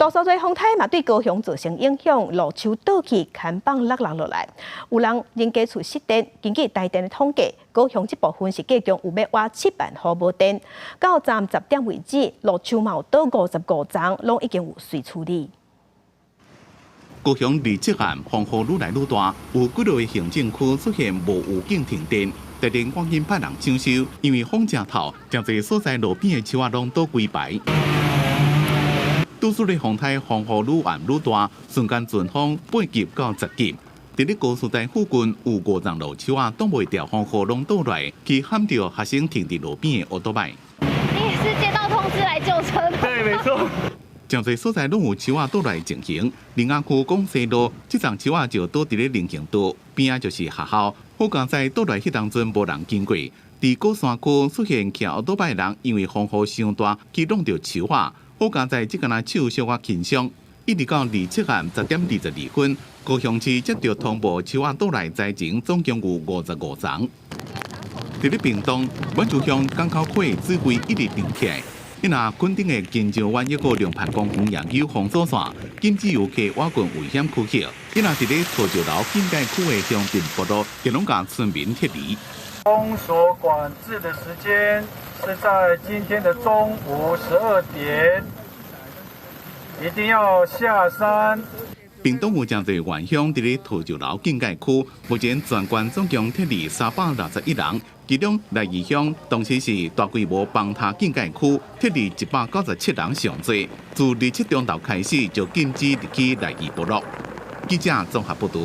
大数座风台嘛对高雄造成影响，路树倒去，看板落落来。有人因家厝失电，根据台电的统计，高雄这部分是计共有要挖7万户无电。到站10点为止，路树嘛有倒55丛，拢已经有随处理。高雄离这岸风雨愈来愈大，有几个行政区出现无预警停电。台电赶紧派人抢修，因为风正透，真侪所在路边的树仔拢倒规排。都市的风台风雨愈暗愈大，瞬间阵风8级到10级。伫咧高速台附近有5丛路树仔挡袂掉风雨拢倒来，去喊着学生停伫路边的奥多摆。你也是接到通知来救车的？对，没错。真侪所在拢有树仔倒来情形。林雅区广西路，这丛树仔就倒伫咧林行道边仔，就是学校。好佳在倒来迄当阵无人经过。伫高山区出现骑奥多摆人，因为风雨伤大，去弄着树仔。好佳在即间手小可轻伤，一直到27暗10点22分，高雄市接到通报树仔倒来灾情总共有55丛。伫咧屏东阮州乡港口区指挥一直定起来，因若垦丁的金石湾一个龙盘公园研究封锁线，禁止游客挖掘危险区域。因若伫咧桃石楼禁界区的乡镇部落，就拢甲村民撤离。封锁管制的时间是在今天的中午12点，一定要下山。屏东有真侪原乡伫咧桃石楼禁界区，目前全县总共撤离361人，其中来义乡当时是大规模崩塌禁界区，撤离197人上侪。自27中昼开始就禁止入去来义部落。记者综合报道。